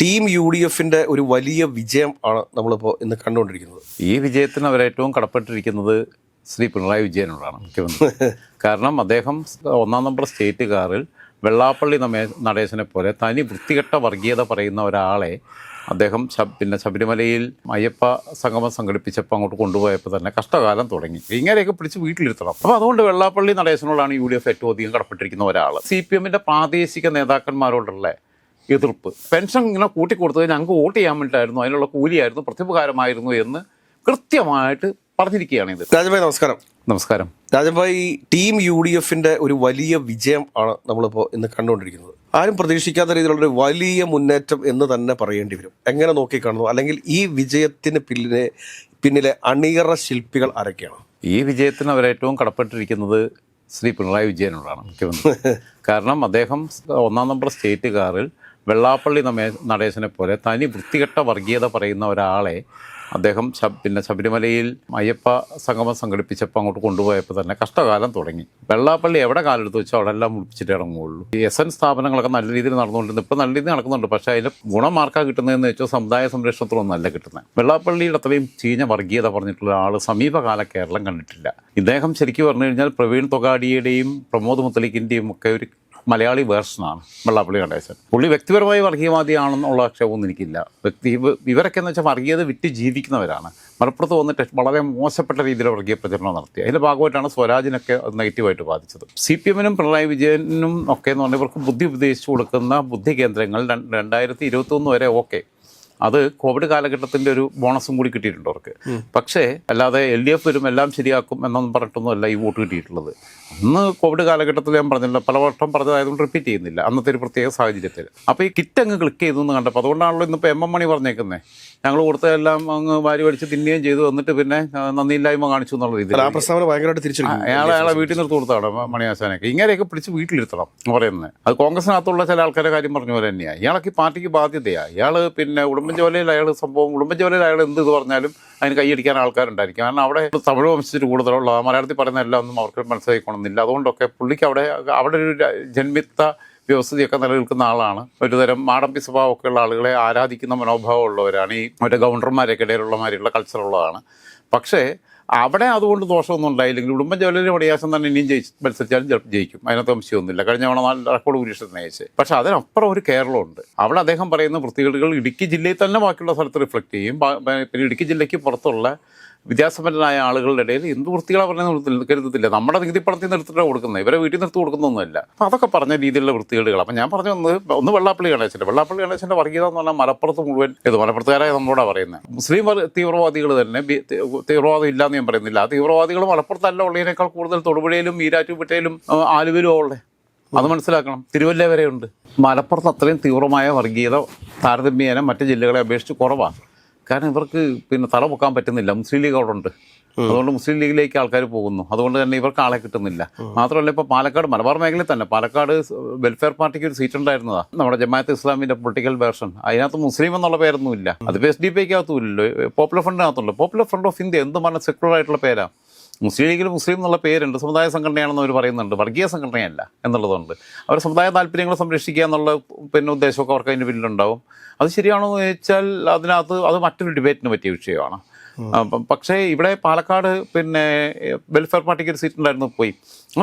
Team UDFന്റെ ഒരു വലിയ വിജയം ആണ് നമ്മളിപ്പോൾ ഇന്ന് കണ്ടുകൊണ്ടിരിക്കുന്നത്. ഈ വിജയത്തിന് അവരേറ്റവും കടപ്പെട്ടിരിക്കുന്നത് ശ്രീ പിണറായി വിജയനോടാണ് മുഖ്യമന്ത്രി. കാരണം അദ്ദേഹം 1-ാം നമ്പർ സ്റ്റേറ്റ് കാറിൽ വെള്ളാപ്പള്ളി നടേശനെ പോലെ തനി വൃത്തികെട്ട വർഗീയത പറയുന്ന ഒരാളെ അദ്ദേഹം ശബരിമലയിൽ അയ്യപ്പ സംഗമം സംഘടിപ്പിച്ചപ്പോൾ അങ്ങോട്ട് കൊണ്ടുപോയപ്പോൾ തന്നെ കഷ്ടകാലം തുടങ്ങി. ഇങ്ങനെയൊക്കെ പിടിച്ച് വീട്ടിലിരുത്തണം. അപ്പോൾ അതുകൊണ്ട് വെള്ളാപ്പള്ളി നടേശനോടാണ് UDF ഏറ്റവും അധികം കടപ്പെട്ടിരിക്കുന്ന ഒരാൾ. CPMന്റെ പ്രാദേശിക നേതാക്കന്മാരോടുള്ള എതിർപ്പ്, പെൻഷൻ ഇങ്ങനെ കൂട്ടിക്കൊടുത്തത് ഞങ്ങൾക്ക് വോട്ട് ചെയ്യാൻ വേണ്ടിയിട്ടായിരുന്നു, അതിനുള്ള കൂലിയായിരുന്നു, പ്രത്യുപകാരമായിരുന്നു എന്ന് കൃത്യമായിട്ട് പറഞ്ഞിരിക്കുകയാണ് ഇത്. രാജഭായ് നമസ്കാരം. നമസ്കാരം. രാജഭായ്, ടീം UDFന്റെ ഒരു വലിയ വിജയം ആണ് നമ്മളിപ്പോൾ ഇന്ന് കണ്ടുകൊണ്ടിരിക്കുന്നത്. ആരും പ്രതീക്ഷിക്കാത്ത രീതിയിലുള്ള ഒരു വലിയ മുന്നേറ്റം എന്ന് തന്നെ പറയേണ്ടി വരും. എങ്ങനെ നോക്കിക്കാണുന്നു, അല്ലെങ്കിൽ ഈ വിജയത്തിന് പിന്നിലെ അണിയറ ശില്പികൾ ആരൊക്കെയാണ്? ഈ വിജയത്തിന് അവരേറ്റവും കടപ്പെട്ടിരിക്കുന്നത് ശ്രീ പിണറായി വിജയനോടാണ് മുഖ്യമന്ത്രി. കാരണം അദ്ദേഹം 1-ാം നമ്പർ സ്റ്റേറ്റ് കാറിൽ വെള്ളാപ്പള്ളി നടേശനെ പോലെ തനി വൃത്തികെട്ട വർഗീയത പറയുന്ന ഒരാളെ അദ്ദേഹം ശബരിമലയിൽ അയ്യപ്പ സംഗമം സംഘടിപ്പിച്ചപ്പോൾ അങ്ങോട്ട് കൊണ്ടുപോയപ്പോൾ തന്നെ കഷ്ടകാലം തുടങ്ങി. വെള്ളാപ്പള്ളി എവിടെ കാലെടുത്ത് വെച്ചോ അവിടെ എല്ലാം മുടിപ്പിച്ചിട്ട് ഇറങ്ങുകയുള്ളൂ. ഈ SN സ്ഥാപനങ്ങളൊക്കെ നല്ല രീതിയിൽ നടന്നുകൊണ്ടിരുന്നു, ഇപ്പോൾ നല്ല രീതിയിൽ നടക്കുന്നുണ്ട്. പക്ഷേ അതിൻ്റെ ഗുണം ആർക്കാണ് കിട്ടുന്നതെന്ന് വെച്ചാൽ സമുദായ സംരക്ഷണത്തിലൊന്നല്ല കിട്ടുന്നത്. വെള്ളാപ്പള്ളിയുടെ അത്രയും ചീഞ്ഞ വർഗീയത പറഞ്ഞിട്ടുള്ള ആൾ സമീപകാല കേരളം കണ്ടിട്ടില്ല. ഇദ്ദേഹം ശരിക്കും പറഞ്ഞു കഴിഞ്ഞാൽ പ്രവീൺ തൊഗാഡിയുടെയും പ്രമോദ് മുത്തലിക്കിൻ്റെയും ഒക്കെ ഒരു മലയാളി വേർഷനാണ് വെള്ളാപ്പള്ളി നടേശൻ. പുള്ളി വ്യക്തിപരമായി വർഗീയവാദിയാണെന്നുള്ള ആക്ഷേപമൊന്നും എനിക്കില്ല. ഇവരൊക്കെ എന്ന് വെച്ചാൽ വർഗീയത വിറ്റ് ജീവിക്കുന്നവരാണ്. മലപ്പുറത്ത് വന്നിട്ട് വളരെ മോശപ്പെട്ട രീതിയിൽ വർഗീയ പ്രചരണം നടത്തി. അതിൻ്റെ ഭാഗമായിട്ടാണ് സ്വരാജിനൊക്കെ അത് നെഗറ്റീവായിട്ട് ബാധിച്ചത്. CPMനും പിണറായി വിജയനും ഒക്കെ എന്ന് പറഞ്ഞാൽ ഇവർക്ക് ബുദ്ധി ഉപദേശിച്ചു കൊടുക്കുന്ന ബുദ്ധി കേന്ദ്രങ്ങൾ 2021 വരെ ഓക്കെ. അത് കോവിഡ് കാലഘട്ടത്തിൻ്റെ ഒരു ബോണസും കൂടി കിട്ടിയിട്ടുണ്ട് അവർക്ക്. പക്ഷേ അല്ലാതെ LDF വരും എല്ലാം ശരിയാക്കും എന്നൊന്നും പറഞ്ഞിട്ടൊന്നുമല്ല ഈ വോട്ട് കിട്ടിയിട്ടുള്ളത്. അന്ന് കോവിഡ് കാലഘട്ടത്തിൽ ഞാൻ പറഞ്ഞില്ല, പല വട്ടം പറഞ്ഞതായതുകൊണ്ട് റിപ്പീറ്റ് ചെയ്യുന്നില്ല, അന്നത്തെ ഒരു പ്രത്യേക സാഹചര്യത്തിൽ. അപ്പോൾ ഈ കിറ്റ് അങ്ങ് ക്ലിക്ക് ചെയ്തു എന്ന് കണ്ടപ്പോൾ, അതുകൊണ്ടാണല്ലോ ഇന്നിപ്പോൾ MM മണി പറഞ്ഞേക്കുന്നത്, ഞങ്ങൾ കൊടുത്തതെല്ലാം അങ്ങ് വാരി പഠിച്ച് തിന്നുകയും ചെയ്തു, എന്നിട്ട് പിന്നെ നന്ദിയില്ലായ്മ കാണിച്ചു എന്നുള്ള രീതിയിൽ അയാളെ വീട്ടിൽ നിർത്തി കൊടുത്താണ് മണിയാശാനൊക്കെ. ഇങ്ങനെയൊക്കെ പിടിച്ച് വീട്ടിലിരുത്തണം പറയുന്നത്. അത് കോൺഗ്രസിനകത്തുള്ള ചില ആൾക്കാരുടെ കാര്യം പറഞ്ഞ പോലെ തന്നെയാണ്. ഇയാൾക്ക് പാർട്ടിക്ക് ബാധ്യതയാണ്. ഇയാൾ പിന്നെ ഉടുമ്പൻചോലയിൽ അയാൾ എന്ത് ഇത് പറഞ്ഞാലും അതിന് കൈയടിക്കാൻ ആൾക്കാരുണ്ടായിരിക്കും. കാരണം അവിടെ തമിഴ് വംശത്തിൽ കൂടുതലുള്ള മലയാളത്തിൽ പറയുന്ന എല്ലാം ഒന്നും അവർക്ക് മനസ്സിലാക്കിക്കൊള്ളുന്നില്ല. അതുകൊണ്ടൊക്കെ പുള്ളിക്ക് അവിടെ ഒരു ജന്മിത്ത വ്യവസ്ഥയൊക്കെ നിലനിൽക്കുന്ന ആളാണ്. ഒരുതരം മാടമ്പി സ്വഭാവമൊക്കെ ഉള്ള ആളുകളെ ആരാധിക്കുന്ന മനോഭാവം ഉള്ളവരാണ്. ഈ മറ്റേ ഗവർണർമാരൊക്കെ ഇടയിലുള്ള മാതിരിയുള്ള കൾച്ചറുള്ളതാണ്. പക്ഷേ അവിടെ അതുകൊണ്ട് ദോഷമൊന്നും ഉണ്ടായില്ലെങ്കിൽ ഉടുമ്പൻചോലയിലെ മണിയാശം തന്നെ ഇനിയും മത്സരിച്ചാലും ജയിക്കും, അതിനകത്ത് സംശയമൊന്നുമില്ല. കഴിഞ്ഞ തവണ 4 റെക്കോർഡ് ഭൂരിപക്ഷത്തിന് അയച്ച്. പക്ഷേ അതിനപ്പുറം ഒരു കേരളമുണ്ട്. അവിടെ അദ്ദേഹം പറയുന്ന വൃത്തികേടുകൾ ഇടുക്കി ജില്ലയിൽ തന്നെ ബാക്കിയുള്ള സ്ഥലത്ത് റിഫ്ലക്റ്റ് ചെയ്യും. പിന്നെ ഇടുക്കി ജില്ലയ്ക്ക് പുറത്തുള്ള വിദ്യാസമ്പന്നരായ ആളുകളുടെ ഇടയിൽ എന്ത് വൃത്തികളാണ് പറഞ്ഞത് കരുതത്തില്ല. നമ്മുടെ നികുതി പണത്തിൽ നിർത്തിട്ടാണ് കൊടുക്കുന്നത്, ഇവരെ വീട്ടിൽ നിർത്തി കൊടുക്കുന്നൊന്നുമല്ല. അപ്പോൾ അതൊക്കെ പറഞ്ഞ രീതിയിലുള്ള വൃത്തികേടുകൾ. അപ്പം ഞാൻ പറഞ്ഞു ഒന്ന് വെള്ളാപ്പള്ളി ഗണേശൻ്റെ വർഗീയത എന്ന് പറഞ്ഞാൽ മലപ്പുറത്ത് മുഴുവൻ മലപ്പുറത്തുകാരായ നമ്മളോടാണ് പറയുന്നത്. മുസ്ലിം തീവ്രവാദികൾ തന്നെ, തീവ്രവാദം ഇല്ലയെന്ന് ഞാൻ പറയുന്നില്ല, ആ തീവ്രവാദികൾ മലപ്പുറത്തല്ല ഉള്ളതിനേക്കാൾ കൂടുതൽ തൊടുപുഴയിലും ഈരാറ്റുപേട്ടയിലും ആലുവയിലും ഉള്ളത്. അത് മനസ്സിലാക്കണം. തിരുവല്ല വരെയുണ്ട്. മലപ്പുറത്ത് അത്രയും തീവ്രമായ വർഗീയത താരതമ്യേന മറ്റ് ജില്ലകളെ അപേക്ഷിച്ച് കുറവാണ്. കാരണം ഇവർക്ക് പിന്നെ തല പൊക്കാൻ പറ്റുന്നില്ല. മുസ്ലിം ലീഗ് അവിടെ ഉണ്ട്, അതുകൊണ്ട് മുസ്ലിം ലീഗിലേക്ക് ആൾക്കാർ പോകുന്നു. അതുകൊണ്ട് തന്നെ ഇവർക്ക് ആളെ കിട്ടുന്നില്ല. മാത്രമല്ല, ഇപ്പോൾ പാലക്കാട് മലബാർ മേഖലയിൽ തന്നെ പാലക്കാട് വെൽഫെയർ പാർട്ടിക്ക് ഒരു സീറ്റ് ഉണ്ടായിരുന്നതാണ്, നമ്മുടെ ജമാഅത്ത് ഇസ്ലാമിൻ്റെ പൊളിറ്റിക്കൽ വേർഷൻ. അതിനകത്ത് മുസ്ലിം എന്നുള്ള പേരൊന്നുമില്ല. അതിപ്പോൾ SDP-ക്കകത്തും ഇല്ലല്ലോ, പോപ്പുലർ ഫ്രണ്ടിനകത്തുണ്ട്. പോപ്പുലർ ഫ്രണ്ട് ഓഫ് ഇന്ത്യ എന്ത് പറഞ്ഞ സെക്യുലർ ആയിട്ടുള്ള പേരാണ്. മുസ്ലിം ലീഗിൽ മുസ്ലിം എന്നുള്ള പേരുണ്ട്, സമുദായ സംഘടനയാണെന്ന് അവർ പറയുന്നുണ്ട്, വർഗീയ സംഘടനയല്ല എന്നുള്ളതുണ്ട്. അവർ സമുദായ താല്പര്യങ്ങൾ സംരക്ഷിക്കുക എന്നുള്ള ഉദ്ദേശമൊക്കെ അവർക്ക് അതിൻ്റെ പിന്നിലുണ്ടാവും. അത് ശരിയാണോ എന്ന് ചോദിച്ചാൽ അത് മറ്റൊരു ഡിബേറ്റിന് പറ്റിയ വിഷയമാണ്. പക്ഷേ ഇവിടെ പാലക്കാട് വെൽഫെയർ പാർട്ടിക്ക് ഒരു സീറ്റ് ഉണ്ടായിരുന്നു, പോയി.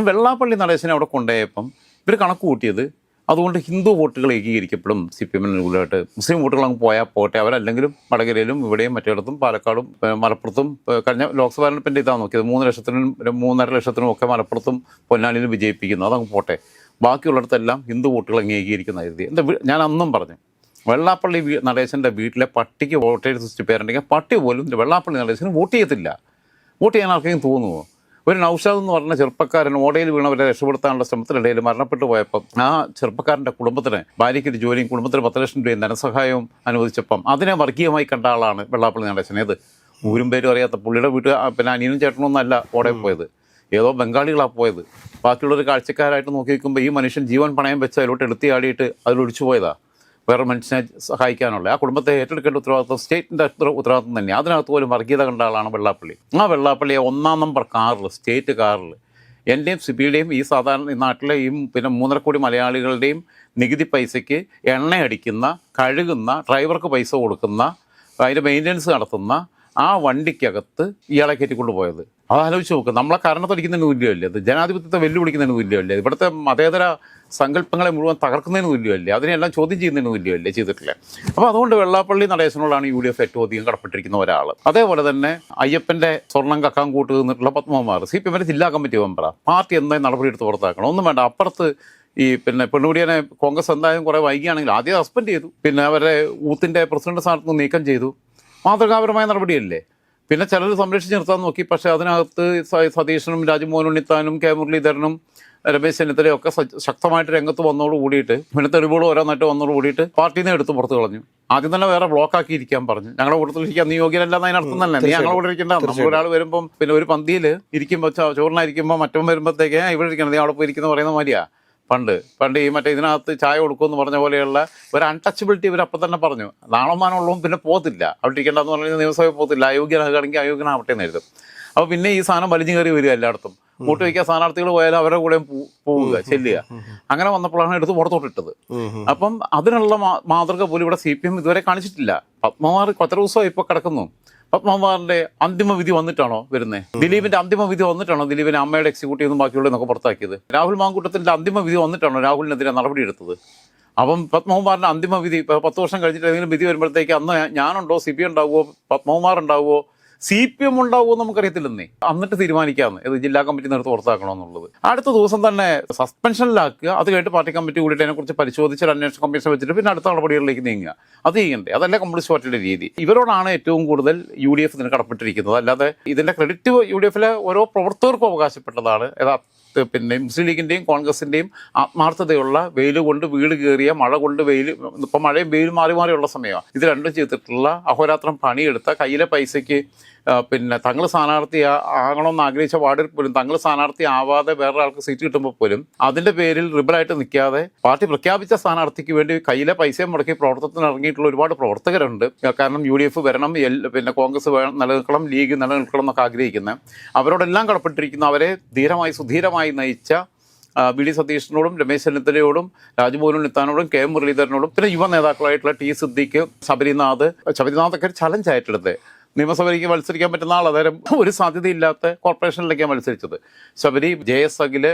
വെള്ളാപ്പള്ളി നടേശനെ അവിടെ കൊണ്ടുപോയപ്പം ഇവർ കണക്ക് കൂട്ടിയത് അതുകൊണ്ട് ഹിന്ദു വോട്ടുകൾ ഏകീകരിക്കപ്പെടും CPM-നുള്ളിലായിട്ട്, മുസ്ലിം വോട്ടുകൾ അങ്ങ് പോയാൽ പോട്ടെ, അവരല്ലെങ്കിലും വടകരയിലും ഇവിടെയും മറ്റിടത്തും പാലക്കാടും മലപ്പുറത്തും കഴിഞ്ഞ ലോക്സഭാ തെരഞ്ഞെടുപ്പിൻ്റെ ഇതാണ് നോക്കിയത്, 3 ലക്ഷത്തിനും 3.5 ലക്ഷത്തിനും ഒക്കെ മലപ്പുറത്തും പൊന്നാനിയിലും വിജയിപ്പിക്കുന്നു. അതങ്ങ് പോട്ടെ, ബാക്കിയുള്ളിടത്തെല്ലാം ഹിന്ദു വോട്ടുകൾ അംഗീകരിക്കുന്ന കരുതി. ഞാൻ അന്നും പറഞ്ഞു, വെള്ളാപ്പള്ളി നടേശൻ്റെ വീട്ടിലെ പട്ടിക്ക് വോട്ടേഴ്സ് ലിസ്റ്റ് പേരുണ്ടെങ്കിൽ പട്ടി പോലും വെള്ളാപ്പള്ളി നടേശന് വോട്ട് ചെയ്യത്തില്ല. വോട്ട് ചെയ്യാൻ ആർക്കെങ്കിലും തോന്നുമോ? ഒരു നൗഷാദ് എന്ന് പറഞ്ഞ ചെറുപ്പക്കാരൻ ഓടയിൽ വീണവരെ രക്ഷപ്പെടുത്താനുള്ള ശ്രമത്തിനിടയിൽ മരണപ്പെട്ടു പോയപ്പം ആ ചെറുപ്പക്കാരൻ്റെ കുടുംബത്തിന്, ഭാര്യയ്ക്ക് ഒരു ജോലിയും കുടുംബത്തിന് 10 ലക്ഷം രൂപയും ധനസഹായവും അനുവദിച്ചപ്പം അതിനെ വർഗീയമായി കണ്ട ആളാണ് വെള്ളാപ്പള്ളി നടേശൻ. ഏത് ഊരും പേരും അറിയാത്ത പുള്ളിയുടെ അനിയനും ചേട്ടനൊന്നും അല്ല ഓടയിൽ പോയത്, ഏതോ ബംഗാളികളാണ് പോയത്. ബാക്കിയുള്ളൊരു കാഴ്ചക്കാരായിട്ട് നോക്കി വയ്ക്കുമ്പോൾ ഈ മനുഷ്യൻ ജീവൻ പണയം വെച്ച് അതിലോട്ട് എടുത്തിയാടിയിട്ട് അതിലൊഴിച്ചു പോയതാണ്. വേറെ മനുഷ്യനെ സഹായിക്കാനുള്ള ആ കുടുംബത്തെ ഏറ്റെടുക്കേണ്ട ഉത്തരവാദിത്വം സ്റ്റേറ്റിൻ്റെ ഉത്തരവാദിത്വം തന്നെയാണ്. അതിനകത്ത് പോലും വർഗീയത കണ്ട ആളാണ് വെള്ളാപ്പള്ളി. ആ വെള്ളാപ്പള്ളിയെ 1-ാം നമ്പർ കാറിൽ, സ്റ്റേറ്റ് കാറിൽ എൻ്റെയും സിബിയുടെയും ഈ സാധാരണ ഈ നാട്ടിലെ ഈ പിന്നെ 3.5 കോടി മലയാളികളുടെയും നികുതി പൈസയ്ക്ക് എണ്ണയടിക്കുന്ന, കഴുകുന്ന, ഡ്രൈവർക്ക് പൈസ കൊടുക്കുന്ന, അതിൻ്റെ മെയിൻ്റനൻസ് നടത്തുന്ന ആ വണ്ടിക്കകത്ത് ഇയാളെ കയറ്റിക്കൊണ്ട് പോയത്. അതാലോചിച്ച് നോക്കുക. നമ്മളെ കാരണത്തടിക്കുന്നതിന് തുല്യമല്ലേ അത്? ജനാധിപത്യത്തെ വെല്ലുവിളിക്കുന്നതിന് തുല്യമല്ലേ? ഇവിടുത്തെ മതേതര സങ്കല്പങ്ങളെ മുഴുവൻ തകർക്കുന്നതിന് തുല്യമല്ലേ? അതിനെല്ലാം ചോദ്യം ചെയ്യുന്നതിന് തുല്യമല്ലേ ചെയ്തിട്ടില്ലേ? അപ്പോൾ അതുകൊണ്ട് വെള്ളാപ്പള്ളി നടേശനോടാണ് UDF ഏറ്റവും അധികം കടപ്പെട്ടിരിക്കുന്ന ഒരാൾ. അതേപോലെ തന്നെ അയ്യപ്പൻ്റെ സ്വർണ്ണം കക്കാൻ കൂട്ട് നിന്നിട്ടുള്ള പത്മകുമാർ, CPM ജില്ലാ കമ്മിറ്റി മെമ്പറാണ്. പാർട്ടി എന്തായാലും നടപടിയെടുത്ത് പുറത്താക്കണം. ഒന്നും വേണ്ട, അപ്പുറത്ത് ഈ പിന്നെ പെണ്ണുപിടിയനെ കോൺഗ്രസ് എന്തായാലും കുറേ വൈകിയാണെങ്കിൽ ആദ്യം സസ്പെൻഡ് ചെയ്തു, പിന്നെ അവരെ ഊത്തിൻ്റെ പ്രസിഡന്റ് സ്ഥാനത്ത് നിന്ന് നീക്കം ചെയ്തു. മാതൃകാപരമായ നടപടിയല്ലേ? പിന്നെ ചിലർ സംരക്ഷിച്ച് നിർത്താൻ നോക്കി. പക്ഷേ അതിനകത്ത് സതീശനും രാജ്മോഹൻ ഉണ്ണിത്താനും കെ മുരളീധരനും രമേശ് ചെന്നിത്തലയും ഒക്കെ ശക്തമായിട്ട് രംഗത്ത് വന്നോട് കൂടിയിട്ട്, പിന്നെ തെളിവുകൾ ഓരോന്നായിട്ട് വന്നോട് കൂടിയിട്ട് പാർട്ടിയിൽ നിന്ന് എടുത്ത് പുറത്ത് കളഞ്ഞു. ആദ്യം തന്നെ വേറെ ബ്ലോക്കാക്കി ഇരിക്കാൻ പറഞ്ഞു. ഞങ്ങളുടെ കൂട്ടത്തിലിരിക്കാൻ നീ യോഗ്യനല്ലാന്ന് അതിനർത്ഥം തന്നെ. നീ ഞങ്ങളുടെ കൂടെ ഇരിക്കേണ്ട. നമ്മളൊരാൾ വരുമ്പം പിന്നെ ഒരു പന്തിയിൽ ഇരിക്കുമ്പോൾ ചോറിനായിരിക്കുമ്പോൾ മറ്റവൻ വരുമ്പോഴത്തേക്ക് ഇവിടെ ഇരിക്കണം, നീ അവിടെ പോയി ഇരിക്കുന്ന പറയുന്ന മാതിരിയാ. പണ്ട് ഈ മറ്റേ ഇതിനകത്ത് ചായ കൊടുക്കുമെന്ന് പറഞ്ഞ പോലെയുള്ള ഒരു അൺടച്ചബിലിറ്റി ഇവരപ്പം തന്നെ പറഞ്ഞു. നാണമാനമുള്ളതും പിന്നെ പോകത്തില്ല, അവിടെ ഇരിക്കേണ്ടെന്ന് പറഞ്ഞാൽ നിയമസഭയിൽ പോകത്തില്ല. അയോഗ്യനാകുകയാണെങ്കിൽ അയോഗ്യനാവട്ടെ എന്ന് എഴുതും. അപ്പോൾ പിന്നെ ഈ സാധനം വലിഞ്ഞു കയറി വരിക എല്ലായിടത്തും. വോട്ട് വയ്ക്കാൻ സ്ഥാനാർത്ഥികൾ പോയാലും അവരുടെ കൂടെ പോവുക, ചെല്ലുക. അങ്ങനെ വന്നപ്പോഴാണ് എടുത്ത് പുറത്തോട്ടിട്ടത്. അപ്പം അതിനുള്ള മാതൃക പോലും ഇവിടെ CPM ഇതുവരെ കാണിച്ചിട്ടില്ല. പത്മകുമാർ എത്ര ദിവസമായി ഇപ്പോൾ കിടക്കുന്നു. പത്മകുമാറിന്റെ അന്തിമ വിധി വന്നിട്ടാണോ വരുന്നത്? ദിലീപിന്റെ അന്തിമ വിധി വന്നിട്ടാണോ ദിലീപിനെ അമ്മയുടെ എക്സിക്യൂട്ടീവ് ബാക്കിയുള്ളതൊക്കെ പുറത്താക്കിയത്? രാഹുൽ മാങ്കൂട്ടത്തിന്റെ അന്തിമ വിധി വന്നിട്ടാണോ രാഹുലിനെതിരെ നടപടിയെടുത്തത്? അപ്പം പത്മകുമാറിന്റെ അന്തിമ വിധി 10 വർഷം കഴിഞ്ഞിട്ട് ഏതെങ്കിലും വിധി വരുമ്പോഴത്തേക്ക് അന്ന് ഞാനുണ്ടോ, CPM ഉണ്ടാവുമോ, പത്മകുമാർ ഉണ്ടാവുമോ, CPM ഉണ്ടാവുമോ നമുക്കറിയത്തില്ലെന്നേ. എന്നിട്ട് തീരുമാനിക്കാമെന്ന് ഇത് ജില്ലാ കമ്മിറ്റി നേരത്തെ പുറത്താക്കണമെന്നുള്ളത്. അടുത്ത ദിവസം തന്നെ സസ്പെൻഷനിലാക്കുക. അത് കഴിഞ്ഞിട്ട് പാർട്ടി കമ്മിറ്റി കൂടിയിട്ട് അതിനെക്കുറിച്ച് പരിശോധിച്ച് ഒരു അന്വേഷണ കമ്മീഷൻ വെച്ചിട്ട് പിന്നെ അടുത്ത നടപടികളിലേക്ക് നീങ്ങുക. അത് ചെയ്യണ്ടേ? അതല്ല കമ്മ്യൂണിസ്റ്റ് പാർട്ടിയുടെ രീതി. ഇവരോടാണ് ഏറ്റവും കൂടുതൽ UDF ഇതിന് കടപ്പെട്ടിരിക്കുന്നത്. അല്ലാതെ ഇതിൻ്റെ ക്രെഡിറ്റ് UDFലെ ഓരോ പ്രവർത്തകർക്കും അവകാശപ്പെട്ടതാണ്. പിന്നെ മുസ്ലിം ലീഗിൻ്റെയും കോൺഗ്രസിൻ്റെയും ആത്മാർത്ഥതയുള്ള വെയിൽ കൊണ്ട് വീട് കയറിയ, മഴ കൊണ്ട് വെയിൽ, ഇപ്പം മഴയും വെയിലും മാറി മാറിയുള്ള സമയമാണ്. ഇത് രണ്ടും ചെയ്തിട്ടുള്ള അഹോരാത്രം പണിയെടുത്ത കയ്യിലെ പൈസയ്ക്ക് പിന്നെ തങ്ങൾ സ്ഥാനാർത്ഥി ആകണമെന്ന് ആഗ്രഹിച്ച വാർഡിൽ പോലും തങ്ങൾ സ്ഥാനാർത്ഥി ആവാതെ വേറൊരാൾക്ക് സീറ്റ് കിട്ടുമ്പോൾ പോലും അതിൻ്റെ പേരിൽ റിബലായിട്ട് നിൽക്കാതെ പാർട്ടി പ്രഖ്യാപിച്ച സ്ഥാനാർത്ഥിക്ക് വേണ്ടി കയ്യിലെ പൈസയും മുടക്കി പ്രവർത്തനത്തിന് ഇറങ്ങിയിട്ടുള്ള ഒരുപാട് പ്രവർത്തകരുണ്ട്. കാരണം UDF വരണം, പിന്നെ കോൺഗ്രസ് നിലനിൽക്കണം, ലീഗ് നിലനിൽക്കണം എന്നൊക്കെ ആഗ്രഹിക്കുന്നത്. അവരോടെല്ലാം കടപ്പെട്ടിരിക്കുന്ന, അവരെ ധീരമായി സുധീരമായി നയിച്ച BD സതീഷിനോടും രമേശ് ചെന്നിത്തലയോടും രാജ്മോഹൻ ഉണ്ണിത്താനോടും കെ മുരളീധരനോടും പിന്നെ യുവ നേതാക്കളായിട്ടുള്ള T സിദ്ദീഖ്, ശബരിനാഥൊക്കെ ചലഞ്ച് ആയിട്ടെടുത്ത് നിയമസഭയിലേക്ക് മത്സരിക്കാൻ പറ്റുന്ന ആൾ. അന്നേരം ഒരു സാധ്യതയില്ലാത്ത കോർപ്പറേഷനിലേക്കാണ് മത്സരിച്ചത്. ശബരി, JS അഖില്,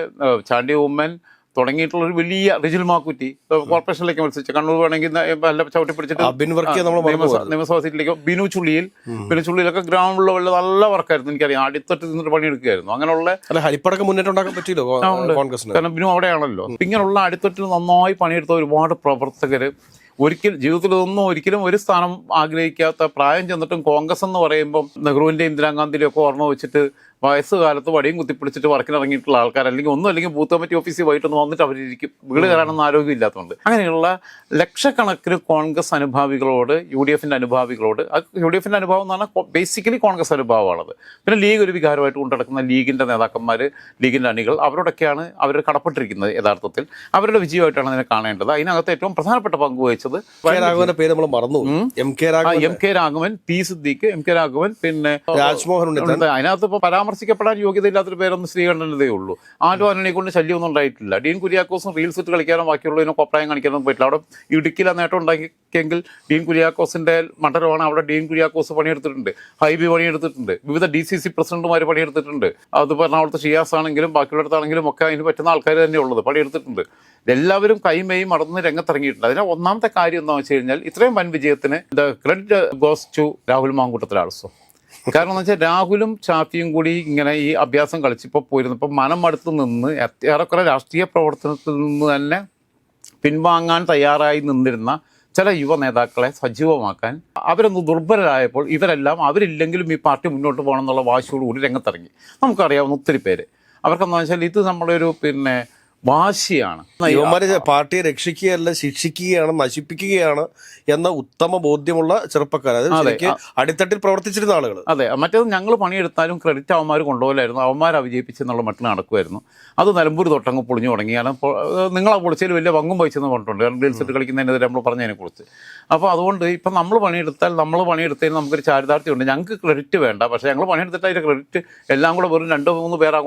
ചാണ്ടി ഉമ്മൻ തുടങ്ങിയിട്ടുള്ള ഒരു വലിയ റിജിൽ മാക്കുറ്റി കോർപ്പറേഷനിലേക്ക് മത്സരിച്ചു. കണ്ണൂർ വേണമെങ്കിൽ ചവിട്ടി പിടിച്ചിട്ട് നിയമസഭാ സീറ്റിലേക്ക് ബിനു ചുള്ളിയിലൊക്കെ ഗ്രൗണ്ട് ലെവലിൽ നല്ല വർക്കായിരുന്നു. എനിക്കറിയാം, അടിത്തട്ട് നിന്നിട്ട് പണിയെടുക്കുകയായിരുന്നു. അങ്ങനെയുള്ള ഹരിപ്പടക്കം മുന്നേറ്റം ഉണ്ടാക്കാൻ പറ്റില്ലോ കാരണം ബിനു അവിടെയാണല്ലോ. ഇങ്ങനെയുള്ള അടിത്തട്ടിൽ നന്നായി പണിയെടുത്ത ഒരുപാട് പ്രവർത്തകർ ജീവിതത്തിലൊന്നും ഒരിക്കലും ഒരു സ്ഥാനം ആഗ്രഹിക്കാത്ത, പ്രായം ചെന്നിട്ടും കോൺഗ്രസ് എന്ന് പറയുമ്പം നെഹ്റുവിൻ്റെയും ഇന്ദിരാഗാന്ധിയുടെ ഒക്കെ ഓർമ്മ വെച്ചിട്ട് വയസ്സുകാലത്ത് വടിയും കുത്തിപ്പിടിച്ചിട്ട് വർക്കിനിറങ്ങിയിട്ടുള്ള ആൾക്കാർ, അല്ലെങ്കിൽ ബൂത്ത് കമ്മിറ്റി ഓഫീസിൽ പോയിട്ടൊന്ന് വന്നിട്ട് അവരിരിക്കും, വീട് കയറാനൊന്നും ആരോഗ്യമില്ലാത്തതുകൊണ്ട്. അങ്ങനെയുള്ള ലക്ഷക്കണക്കിന് കോൺഗ്രസ് അനുഭാവികളോട്, UDFൻ്റെ അനുഭാവികളോട്, UDFൻ്റെ അനുഭാവം എന്ന് പറഞ്ഞാൽ ബേസിക്കലി കോൺഗ്രസ് അനുഭാവമാണത്. പിന്നെ ലീഗ് ഒരു വികാരമായിട്ട് കൊണ്ടുനടക്കുന്ന ലീഗിൻ്റെ നേതാക്കന്മാർ, ലീഗിൻ്റെ അണികൾ, അവരോടൊക്കെയാണ് അവർ കടപ്പെട്ടിരിക്കുന്നത്. യഥാർത്ഥത്തിൽ അവരുടെ വിജയമായിട്ടാണ് അതിനെ കാണേണ്ടത്. അതിനകത്ത് ഏറ്റവും പ്രധാനപ്പെട്ട പങ്ക് വഹിച്ചത് പേര് നമ്മൾ മറന്നു. M K Raghavan, T Siddique, MK Raghavan, പിന്നെ രാജ്മോഹൻ ഉണ്ണിത്താൻ. അതിനകത്ത് ഇപ്പോൾ പരാമർശിക്കപ്പെടാൻ യോഗ്യതയില്ലാത്തൊരു പേരൊന്നും ശ്രീകണ്ഠനതേ ഉള്ളൂ. ആരും അതിനെ കൊണ്ട് ശല്യമൊന്നും ഉണ്ടായിട്ടില്ല. ഡീൻ കുര്യാക്കോസും റീൽസ് ഇട്ട് കളിക്കാനോ ബാക്കിയുള്ളതിനോ കൊപ്രായം കാണിക്കാനോ പോയിട്ടില്ല. അവിടെ ഇടുക്കിയിലെ നേട്ടം ഉണ്ടാക്കിയെങ്കിൽ ഡീൻ കുര്യാക്കോസിന്റെ മണ്ഡലമാണ്. അവിടെ ഡീൻ കുര്യാക്കോസ് പണിയെടുത്തിട്ടുണ്ട്, ഹൈബി പണിയെടുത്തിട്ടുണ്ട്, വിവിധ DCC പ്രസിഡന്റുമാർ പണിയെടുത്തിട്ടുണ്ട്. അതിപ്പോൾ എറണാകുളത്ത് ഷിയാസ് ആണെങ്കിലും ബാക്കിയുള്ളിടത്താണെങ്കിലും ഒക്കെ അതിന് പറ്റുന്ന ആൾക്കാർ തന്നെ ഉള്ളത് പണിയെടുത്തിട്ടുണ്ട്. എല്ലാവരും കൈമയും മറന്ന് രംഗത്തിറങ്ങിയിട്ടുണ്ട്. അതിന് ഒന്നാമത്തെ കാര്യം എന്താണെന്ന് വെച്ച് കഴിഞ്ഞാൽ ഇത്രയും വൻ വിജയത്തിന് the credit goes to Rahul Mankoottathil also. കാരണം എന്ന് വെച്ചാൽ രാഹുലും ഷാഫിയും കൂടി ഇങ്ങനെ ഈ അഭ്യാസം കളിച്ചിപ്പോൾ പോയിരുന്നപ്പോൾ മനം മടുത്ത് നിന്ന് ഏറെക്കുറെ രാഷ്ട്രീയ പ്രവർത്തനത്തിൽ നിന്ന് തന്നെ പിൻവാങ്ങാൻ തയ്യാറായി നിന്നിരുന്ന ചില യുവ നേതാക്കളെ സജീവമാക്കാൻ അവരൊന്ന് ദുർബലരായപ്പോൾ ഇവരെല്ലാം അവരില്ലെങ്കിലും ഈ പാർട്ടി മുന്നോട്ട് പോകണം എന്നുള്ള വാശിയോടുകൂടി രംഗത്തിറങ്ങി. നമുക്കറിയാവുന്ന ഒത്തിരി പേര്. അവർക്കെന്താ വെച്ചാൽ ഇത് നമ്മളൊരു പിന്നെ വാശിയാണ്. യുവമാര് പാർട്ടിയെ രക്ഷിക്കുകയല്ല ശിക്ഷിക്കുകയാണ്, നശിപ്പിക്കുകയാണ് എന്ന ഉത്തമ ബോധ്യമുള്ള ചെറുപ്പക്കാർ, അതായത് ശരിക്ക് അടിത്തട്ടിൽ പ്രവർത്തിച്ചിരുന്ന ആളുകൾ. അതെ, മറ്റേത് ഞങ്ങൾ പണിയെടുത്താലും ക്രെഡിറ്റ് അവന്മാർ കൊണ്ടുപോലായിരുന്നു, അവന്മാരെ വിജയിപ്പിച്ചെന്നുള്ള മട്ടിൽ നടക്കുമായിരുന്നു. അത് നിലമ്പൂർ തൊട്ടങ്ങ് പൊളിഞ്ഞു തുടങ്ങിയാണ്. നിങ്ങളാ പൊളിച്ചതിൽ വലിയ പങ്കും വഹിച്ചെന്ന് പറഞ്ഞിട്ടുണ്ട്, കാരണം ഡീൽ സെറ്റ് കളിക്കുന്നതിനെതിരെ നമ്മൾ പറഞ്ഞതിനെക്കുറിച്ച്. അപ്പോൾ അതുകൊണ്ട് ഇപ്പം നമ്മൾ പണിയെടുത്തതിന് നമുക്കൊരു ചാരിതാർത്ഥ്യമുണ്ട്. ഞങ്ങൾക്ക് ക്രെഡിറ്റ് വേണ്ട, പക്ഷേ ഞങ്ങൾ പണിയെടുത്തിട്ട് അതിൻ്റെ ക്രെഡിറ്റ് എല്ലാം കൂടെ വെറും 2-3 പേരാ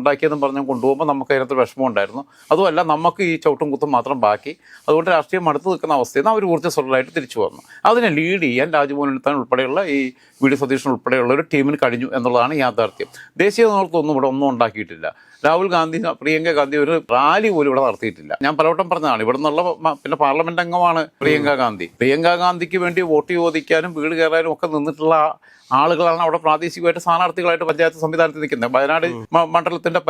ഉണ്ടാക്കിയതെന്ന് പറഞ്ഞ് കൊണ്ടുപോകുമ്പോൾ നമുക്ക് അതിനകത്ത് വിഷമം ഉണ്ടായിരുന്നു. അതുമല്ല, നമുക്ക് ഈ ചവിട്ടും കുത്തും മാത്രം ബാക്കി. അതുകൊണ്ട് രാഷ്ട്രീയം അടുത്ത് നിൽക്കുന്ന അവസ്ഥയിൽ നിന്ന് അവർ ഊർജ്ജസ്വലരായിട്ട് തിരിച്ചു വന്നു. അതിനെ ലീഡ് ചെയ്യാൻ രാജ്മോഹൻ ഉണ്ണിത്താൻ ഉൾപ്പെടെയുള്ള ഈ വി.ഡി. സതീശൻ ഉൾപ്പെടെയുള്ള ഒരു ടീമിന് കഴിഞ്ഞു എന്നുള്ളതാണ് യാഥാർത്ഥ്യം. ദേശീയ നേതൃത്വം ഇവിടെ ഒന്നും ഉണ്ടാക്കിയിട്ടില്ല. രാഹുൽ ഗാന്ധി, പ്രിയങ്ക ഗാന്ധി ഒരു റാലി പോലും ഇവിടെ നടത്തിയിട്ടില്ല. ഞാൻ പലവട്ടം പറഞ്ഞതാണ്, ഇവിടെ നിന്നുള്ള പിന്നെ പാർലമെന്റ് അംഗമാണ് പ്രിയങ്ക ഗാന്ധി. പ്രിയങ്ക ഗാന്ധിക്ക് വേണ്ടി വോട്ട് ചോദിക്കാനും വീട് കയറാനും ഒക്കെ നിന്നിട്ടുള്ള ആളുകളാണ് അവിടെ പ്രാദേശികമായിട്ട് സ്ഥാനാർത്ഥികളായിട്ട് പഞ്ചായത്ത് സംവിധാനത്തിൽ നിൽക്കുന്നത്. വയനാട് മണ്ഡലത്തിന്റെ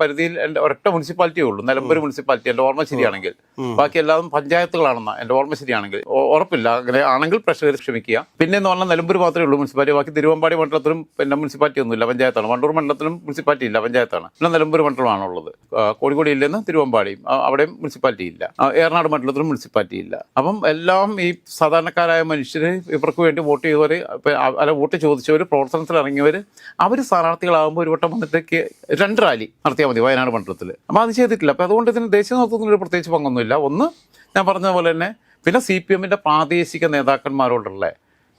പരിധിയിൽ എൻ്റെ ഒരൊറ്റ മുനിസിപ്പാലിറ്റിയേ ഉള്ളൂ, നിലമ്പൂർ മുനിസിപ്പാലിറ്റി, എൻ്റെ ഓർമ്മ ശരിയാണെങ്കിൽ. ബാക്കി എല്ലാതും പഞ്ചായത്തുകളാണെന്ന എൻ്റെ ഓർമ്മ ശരിയാണെങ്കിൽ. ഉറപ്പില്ല, അങ്ങനെ ആണെങ്കിൽ പ്രേക്ഷകർ ക്ഷമിക്കുക. പിന്നെ എന്ന് പറഞ്ഞാൽ നിലമ്പൂർ മാത്രമേ ഉള്ളൂ മുനിസിപ്പാലിറ്റി. ബാക്കി തിരുവമ്പാടി മണ്ഡലത്തിലും പിന്നെ മുനിസിപ്പാലിറ്റി ഒന്നുമില്ല, പഞ്ചായത്താണ്. വണ്ടൂർ മണ്ഡലത്തിലും മുനിസിപ്പാലിറ്റി ഇല്ല, പഞ്ചായത്താണ്. പിന്നെ നിലമ്പൂർ മണ്ഡലമാണുള്ളത്. കോഴിക്കോട് ഇല്ലെന്ന് തിരുവമ്പാടിയും, അവിടെയും മുനിസിപ്പാലിറ്റി ഇല്ല. ഏറനാട് മണ്ഡലത്തിലും മുനിസിപ്പാലിറ്റി ഇല്ല. അപ്പം എല്ലാം ഈ സാധാരണക്കാരായ മനുഷ്യർ, ഇവർക്ക് വേണ്ടി വോട്ട് ചെയ്തവർ, അല്ല വോട്ട് ചോദിച്ചവർ, പ്രവർത്തനത്തിൽ ഇറങ്ങിയവർ, അവർ സ്ഥാനാർത്ഥികളാകുമ്പോൾ ഒരു വട്ടം വന്നിട്ട് 2 റാലി നടത്തിയാൽ മതി വയനാട് മണ്ഡലത്തിൽ. അപ്പോൾ അത് ചെയ്തിട്ടില്ല. അപ്പോൾ അതുകൊണ്ട് ഇതിന് ദേശീയ നേതൃത്വത്തിനൊരു പ്രത്യേകിച്ച് പങ്കൊന്നുമില്ല. ഒന്ന് ഞാൻ പറഞ്ഞതുപോലെ തന്നെ, പിന്നെ CPM-ന്റെ പ്രാദേശിക നേതാക്കന്മാരോടുള്ള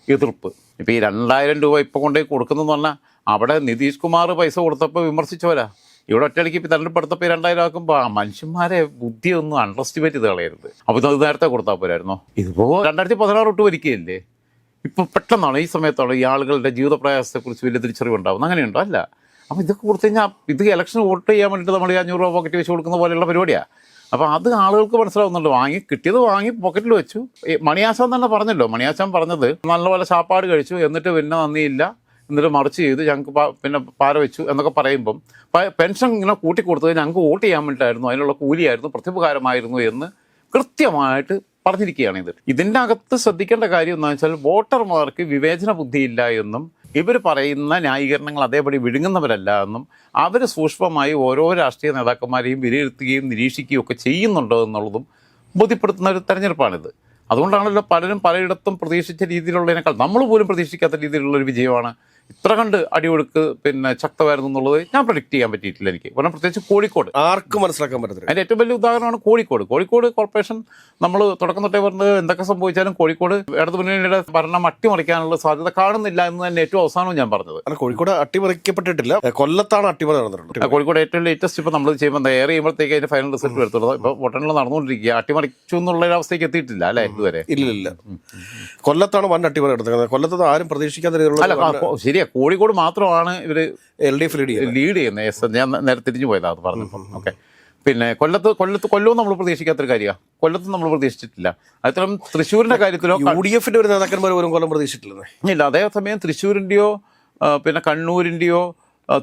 എതിർപ്പ്. ഇപ്പോൾ ഈ 2000 രൂപ ഇപ്പോൾ കൊണ്ടുപോയി കൊടുക്കുന്നതെന്ന് പറഞ്ഞാൽ, അവിടെ നിതീഷ് കുമാർ പൈസ കൊടുത്തപ്പോൾ വിമർശിച്ചവരാ. ഇവിടെ ഒറ്റയടിക്ക് ഇപ്പോൾ തെരഞ്ഞെടുപ്പെടുത്തപ്പോൾ 2000 ആക്കുമ്പോൾ മനുഷ്യന്മാരെ ബുദ്ധിയൊന്നും അണ്ടർ എസ്റ്റിമേറ്റ് ചെയ്ത് കളയരുത്. അപ്പോൾ ഇത് നേരത്തെ കൊടുത്താൽ പോരായിരുന്നോ? ഇതിപ്പോൾ 2016 തൊട്ട് വരികയല്ലേ. ഇപ്പോൾ പെട്ടെന്നാണ്, ഈ സമയത്താണ് ഈ ആളുകളുടെ ജീവിത പ്രയാസത്തെക്കുറിച്ച് വലിയ തിരിച്ചറിവുണ്ടാകുന്നത്. അങ്ങനെയുണ്ടോ? അല്ല. അപ്പോൾ ഇതൊക്കെ കൊടുത്തു കഴിഞ്ഞാൽ ഇത് ഇലക്ഷൻ വോട്ട് ചെയ്യാൻ വേണ്ടിയിട്ട് നമ്മൾ 500 രൂപ പോക്കറ്റ് വെച്ച് കൊടുക്കുന്ന പോലെയുള്ള പരിപാടിയാണ്. അപ്പോൾ അത് ആളുകൾക്ക് മനസ്സിലാവുന്നുണ്ട്. കിട്ടിയത് വാങ്ങി പോക്കറ്റിൽ വെച്ചു. മണിയാശാൻ തന്നെ പറഞ്ഞല്ലോ, മണിയാശാൻ പറഞ്ഞത് നല്ലപോലെ ചാപ്പാട് കഴിച്ചു, എന്നിട്ട് പിന്നെ നന്ദിയില്ല, എന്നിട്ട് മറിച്ച് ചെയ്ത് ഞങ്ങൾക്ക് പിന്നെ പാര വെച്ചു എന്നൊക്കെ പറയുമ്പം, പെൻഷൻ ഇങ്ങനെ കൂട്ടിക്കൊടുത്തത് ഞങ്ങൾക്ക് വോട്ട് ചെയ്യാൻ വേണ്ടിയിട്ടായിരുന്നു, അതിനുള്ള കൂലിയായിരുന്നു, പ്രത്യുപകാരമായിരുന്നു എന്ന് കൃത്യമായിട്ട് പറഞ്ഞിരിക്കുകയാണ്. ഇതിൻ്റെ അകത്ത് ശ്രദ്ധിക്കേണ്ട കാര്യം എന്താണെന്ന് വെച്ചാൽ, വോട്ടർമാർക്ക് വിവേചന ബുദ്ധിയില്ല എന്നും ഇവർ പറയുന്ന ന്യായീകരണങ്ങൾ അതേപടി വിഴുങ്ങുന്നവരല്ല എന്നും അവർ സൂക്ഷ്മമായി ഓരോ രാഷ്ട്രീയ നേതാക്കന്മാരെയും വിലയിരുത്തുകയും നിരീക്ഷിക്കുകയും ഒക്കെ ചെയ്യുന്നുണ്ടോ എന്നുള്ളതും ബോധ്യപ്പെടുത്തുന്ന ഒരു തെരഞ്ഞെടുപ്പാണിത്. അതുകൊണ്ടാണല്ലോ പലരും പലയിടത്തും പ്രതീക്ഷിച്ച രീതിയിലുള്ളതിനേക്കാൾ നമ്മൾ പോലും പ്രതീക്ഷിക്കാത്ത രീതിയിലുള്ളൊരു വിജയമാണ് ഇത്ര കണ്ട് അടിയൊഴുക്ക് പിന്നെ ശക്തമായിരുന്നു എന്നുള്ളത് ഞാൻ പ്രഡിക്റ്റ് ചെയ്യാൻ പറ്റിയിട്ടില്ല എനിക്ക്. കാരണം പ്രത്യേകിച്ച് കോഴിക്കോട് ആർക്കും മനസ്സിലാക്കാൻ പറ്റത്തില്ല. അതിൻ്റെ ഏറ്റവും വലിയ ഉദാഹരണമാണ് കോഴിക്കോട് കോർപ്പറേഷൻ. നമ്മൾ തുടക്കം തൊട്ടേ പറഞ്ഞത് എന്തൊക്കെ സംഭവിച്ചാലും കോഴിക്കോട് ഇടതു മുന്നണിയുടെ ഭരണം അട്ടിമറിക്കാനുള്ള സാധ്യത കാണുന്നില്ല എന്ന് തന്നെ ഏറ്റവും അവസാനവും ഞാൻ പറഞ്ഞത്. അല്ല, കോഴിക്കോട് അട്ടിമറിക്കപ്പെട്ടിട്ടില്ല, കൊല്ലത്താണ് അട്ടിമറി നടന്നിട്ടുള്ളത്. കോഴിക്കോട് ഏറ്റവും ലേറ്റസ്റ്റ് ഇപ്പോൾ നമ്മൾ ചെയ്യുമ്പോൾ എയർ ചെയ്യുമ്പോഴത്തേക്ക് അതിന്റെ ഫൈനൽ റിസൾട്ട് വരുത്തുള്ളത്. ഇപ്പോൾ വോട്ടെണ്ണൽ നടന്നുകൊണ്ടിരിക്കുക, അട്ടിമറിച്ചു എന്നുള്ള ഒരു അവസ്ഥയ്ക്ക് എത്തിയിട്ടില്ല അല്ലേ ഇതുവരെ? ഇല്ല, കൊല്ലത്താണ് വൻ അട്ടിമറി നടത്തുന്നത്. കൊല്ലത്ത് ആരും പ്രതീക്ഷിക്കാത്ത രീതിയിലുള്ള. ശരിയാ, കോഴിക്കോട് മാത്രമാണ് ഇവർ LDF ലീഡ് ചെയ്യുന്നത്. ഞാൻ നേരെ തിരിഞ്ഞു പോയതാണ് അത് പറഞ്ഞപ്പം. ഓക്കെ, പിന്നെ കൊല്ലവും നമ്മൾ പ്രതീക്ഷിക്കാത്തൊരു കാര്യമാണ്. കൊല്ലത്തും നമ്മൾ പ്രതീക്ഷിച്ചിട്ടില്ല. അതേസമയം തൃശ്ശൂരിന്റെ കാര്യത്തിലോ UDF-ന്റെ ഒരു നേതാക്കന്മാർ പോലും കൊല്ലം പ്രതീക്ഷിച്ചിട്ടില്ല. ഇല്ല, അതേസമയം തൃശ്ശൂരിന്റെയോ പിന്നെ കണ്ണൂരിന്റെയോ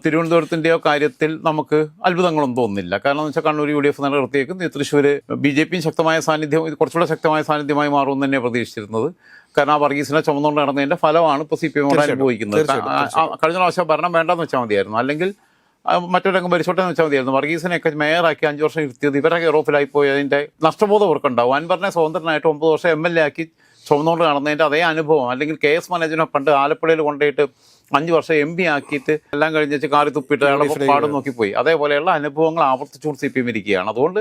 തിരുവനന്തപുരത്തിൻ്റെയോ കാര്യത്തിൽ നമുക്ക് അത്ഭുതങ്ങളൊന്നും തോന്നുന്നില്ല. കാരണം എന്ന് വെച്ചാൽ കണ്ണൂർ UDF നിലനിർത്തിയേക്കും, തൃശ്ശൂർ BJP ശക്തമായ സാന്നിധ്യം, കുറച്ചുകൂടെ ശക്തമായ സാന്നിധ്യമായി മാറുമെന്ന് തന്നെ പ്രതീക്ഷിച്ചിരുന്നത്. കാരണം ആ വർഗീസിനെ ചുമന്നുകൊണ്ട് നടന്നതിൻ്റെ ഫലമാണ് ഇപ്പോൾ CPM അനുഭവിക്കുന്നത്. കഴിഞ്ഞ പ്രാവശ്യം ഭരണം വേണ്ടെന്ന് വെച്ചാൽ മതിയായിരുന്നു, അല്ലെങ്കിൽ മറ്റൊരംഗം ഭരിച്ചോട്ടെന്ന് വെച്ചാൽ മതിയായിരുന്നു. വർഗീസിനെയൊക്കെ മേയറാക്കി 5 വർഷം ഇരുത്തിയത് ഇവരെ കെയറോഫിലായി പോയി. അതിൻ്റെ നഷ്ടബോധം അവർക്കുണ്ടാവും. അൻവറിനെ സ്വതന്ത്രനായിട്ട് 9 വർഷം MLA ആക്കി ചുമന്നുകൊണ്ട് നടന്നതിൻ്റെ അതേ അനുഭവം, അല്ലെങ്കിൽ KS മനോജിനെ പണ്ട് ആലപ്പുഴയിൽ കൊണ്ടുപോയിട്ട് 5 വർഷം MP ആക്കിയിട്ട് എല്ലാം കഴിഞ്ഞ് കാറി തുപ്പിയിട്ട് പാടും നോക്കിപ്പോയി. അതേപോലെയുള്ള അനുഭവങ്ങൾ ആവർത്തിച്ചുകൊണ്ട് CPM ഇരിക്കുകയാണ്. അതുകൊണ്ട്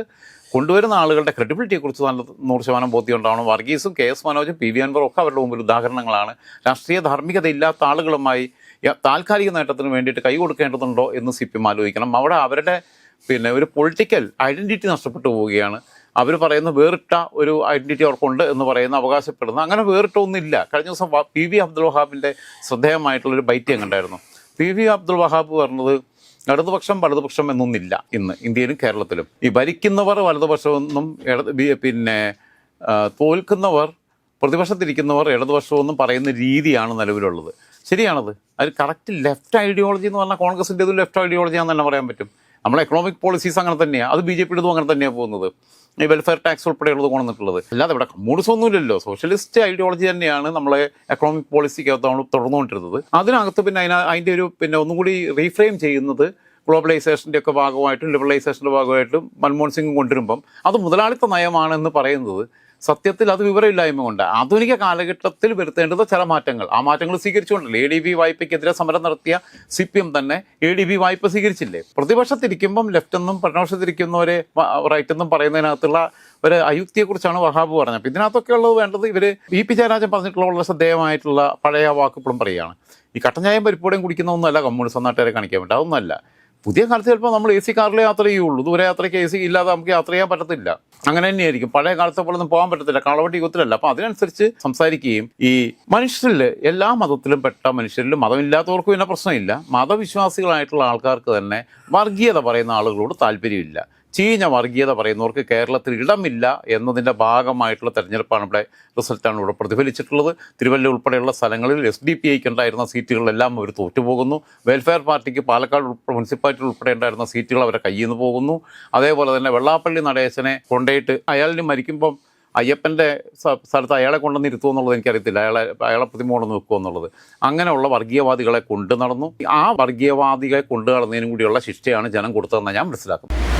കൊണ്ടുവരുന്ന ആളുകളുടെ ക്രെഡിബിലിറ്റിയെക്കുറിച്ച് നല്ല 100% ബോധ്യം ഉണ്ടാവണം. വർഗീസും KS മനോജും PV അൻവറും ഒക്കെ അവരുടെ മുമ്പിൽ ഉദാഹരണങ്ങളാണ്. രാഷ്ട്രീയ ധാർമ്മികത ഇല്ലാത്ത ആളുകളുമായി താൽക്കാലിക നേട്ടത്തിന് വേണ്ടിയിട്ട് കൈ കൊടുക്കേണ്ടതുണ്ടോ എന്ന് CPM ആലോചിക്കണം. അവിടെ അവരുടെ പിന്നെ ഒരു പൊളിറ്റിക്കൽ ഐഡൻറ്റിറ്റി നഷ്ടപ്പെട്ടു പോവുകയാണ്. അവർ പറയുന്ന വേറിട്ട ഒരു ഐഡൻറ്റിറ്റി അവർക്കുണ്ട് എന്ന് പറയുന്ന അവകാശപ്പെടുന്ന, അങ്ങനെ വേറിട്ടൊന്നുമില്ല. കഴിഞ്ഞ ദിവസം PV അബ്ദുൽ വഹാബിൻ്റെ ശ്രദ്ധേയമായിട്ടുള്ളൊരു ബൈറ്റ് ഉണ്ടായിരുന്നു. PV അബ്ദുൽ വഹാബ് പറഞ്ഞത്, ഇടതുപക്ഷം വലതുപക്ഷം എന്നൊന്നില്ല ഇന്ന് ഇന്ത്യയിലും കേരളത്തിലും. ഈ ഭരിക്കുന്നവർ വലതുപക്ഷമെന്നും പിന്നെ തോൽക്കുന്നവർ പ്രതിപക്ഷത്തിരിക്കുന്നവർ ഇടതുപക്ഷമെന്നും പറയുന്ന രീതിയാണ് നിലവിലുള്ളത്. ശരിയാണത്. അത് കറക്റ്റ് ലെഫ്റ്റ് ഐഡിയോളജി എന്ന് പറഞ്ഞാൽ കോൺഗ്രസിൻ്റെ ഇത് ലെഫ്റ്റ് ഐഡിയോളജിയാണെന്ന് തന്നെ പറയാൻ പറ്റും. നമ്മളെ എക്കണോമിക് പോളിസീസ് അങ്ങനെ തന്നെയാണ്. അത് BJPയുടേതും അങ്ങനെ തന്നെയാണ് പോകുന്നത്. ഈ വെൽഫെയർ ടാക്സ് ഉൾപ്പെടെയുള്ളത് കൊണ്ടുവന്നിട്ടുള്ളത്. അല്ലാതെ ഇവിടെ കമ്മ്യൂണിസം ഒന്നുമില്ലല്ലോ. സോഷ്യലിസ്റ്റ് ഐഡിയോളജി തന്നെയാണ് നമ്മളെ എക്കണോമിക് പോളിസിക്കകത്ത് നമ്മൾ തുടർന്നുകൊണ്ടിരുന്നത്. അതിനകത്ത് പിന്നെ അതിൻ്റെ ഒരു പിന്നെ ഒന്നും കൂടി റീഫ്രെയിം ചെയ്യുന്നത് ഗ്ലോബലൈസേഷൻ്റെ ഒക്കെ ഭാഗമായിട്ടും ലിബറലൈസേഷൻ്റെ ഭാഗമായിട്ടും മൻമോഹൻ സിംഗ് കൊണ്ടുവരുമ്പം അത് മുതലാളിത്ത നയമാണെന്ന് പറയുന്നത് സത്യത്തിൽ അത് വിവരമില്ലായ്മ കൊണ്ട് ആധുനിക കാലഘട്ടത്തിൽ വരുത്തേണ്ടത് ചില മാറ്റങ്ങൾ, ആ മാറ്റങ്ങൾ സ്വീകരിച്ചുകൊണ്ടല്ലേ ADB വായ്പയ്ക്കെതിരെ സമരം നടത്തിയ CPM തന്നെ ADB വായ്പ സ്വീകരിച്ചില്ലേ? പ്രതിപക്ഷത്തിരിക്കുമ്പം ലെഫ്റ്റെന്നും ഭരണപക്ഷത്തിരിക്കുന്നവരെ റൈറ്റെന്നും പറയുന്നതിനകത്തുള്ള ഒരു അയുക്തിയെക്കുറിച്ചാണ് വഹാബ് പറഞ്ഞത്. അപ്പം ഇതിനകത്തൊക്കെ ഉള്ളത് വേണ്ടത് ഇവർ VP ജയരാജൻ പറഞ്ഞിട്ടുള്ള വളരെ ശ്രദ്ധേയമായിട്ടുള്ള പഴയ വാക്കിപ്പോഴും പറയുകയാണ്. ഈ കട്ടൻ ചായയും പരിപ്പോടെയും കുടിക്കുന്നതൊന്നുമല്ല കമ്മ്യൂണിസ്റ്റ് നാട്ടുകാരെ കാണിക്കാൻ വേണ്ടി, അതൊന്നുമല്ല. പുതിയ കാലത്ത് ചിലപ്പോൾ നമ്മൾ AC കാറിൽ യാത്ര ചെയ്യുള്ളൂ, ദൂരയാത്രയ്ക്ക് AC ഇല്ലാതെ നമുക്ക് യാത്ര ചെയ്യാൻ പറ്റത്തില്ല. അങ്ങനെ തന്നെയായിരിക്കും. പഴയ കാലത്തെ പോലെ ഒന്നും പോകാൻ പറ്റത്തില്ല, കാളവണ്ടി യുഗത്തിലല്ല. അപ്പം അതിനനുസരിച്ച് സംസാരിക്കുകയും ഈ മനുഷ്യരിൽ എല്ലാ മതത്തിലും പെട്ട മനുഷ്യരിലും മതമില്ലാത്തവർക്കും പിന്നെ പ്രശ്നമില്ല, മതവിശ്വാസികളായിട്ടുള്ള ആൾക്കാർക്ക് തന്നെ വർഗീയത പറയുന്ന ആളുകളോട് താല്പര്യമില്ല. ചീഞ്ഞ വർഗീയത പറയുന്നവർക്ക് കേരളത്തിൽ ഇടമില്ല എന്നതിൻ്റെ ഭാഗമായിട്ടുള്ള തെരഞ്ഞെടുപ്പാണ് ഇവിടെ റിസൾട്ടാണ് ഇവിടെ പ്രതിഫലിച്ചിട്ടുള്ളത്. തിരുവല്ല ഉൾപ്പെടെയുള്ള സ്ഥലങ്ങളിൽ SDPIക്ക് ഉണ്ടായിരുന്ന സീറ്റുകളെല്ലാം അവർ തോറ്റുപോകുന്നു. വെൽഫെയർ പാർട്ടിക്ക് പാലക്കാട് മുനിസിപ്പാലിറ്റി ഉൾപ്പെടെ ഉണ്ടായിരുന്ന സീറ്റുകൾ അവരെ കയ്യിൽ നിന്ന് പോകുന്നു. അതേപോലെ തന്നെ വെള്ളാപ്പള്ളി നടേശനെ കൊണ്ടുപോയിട്ട് അയാളിന് മരിക്കുമ്പം അയ്യപ്പൻ്റെ സ്ഥലത്ത് അയാളെ കൊണ്ടുവന്ന് ഇരുത്തുമോ എന്നുള്ളത് എനിക്കറിയത്തില്ല, അയാളെ പ്രതിമ കൊണ്ടുവന്ന് വെക്കുമോ എന്നുള്ളത്. അങ്ങനെയുള്ള വർഗീയവാദികളെ കൊണ്ടു നടന്നു. ആ വർഗീയവാദികളെ കൊണ്ടു നടന്നതിനും കൂടിയുള്ള ശിക്ഷയാണ് ജനം കൊടുത്തതെന്നാണ് ഞാൻ മനസ്സിലാക്കുന്നത്.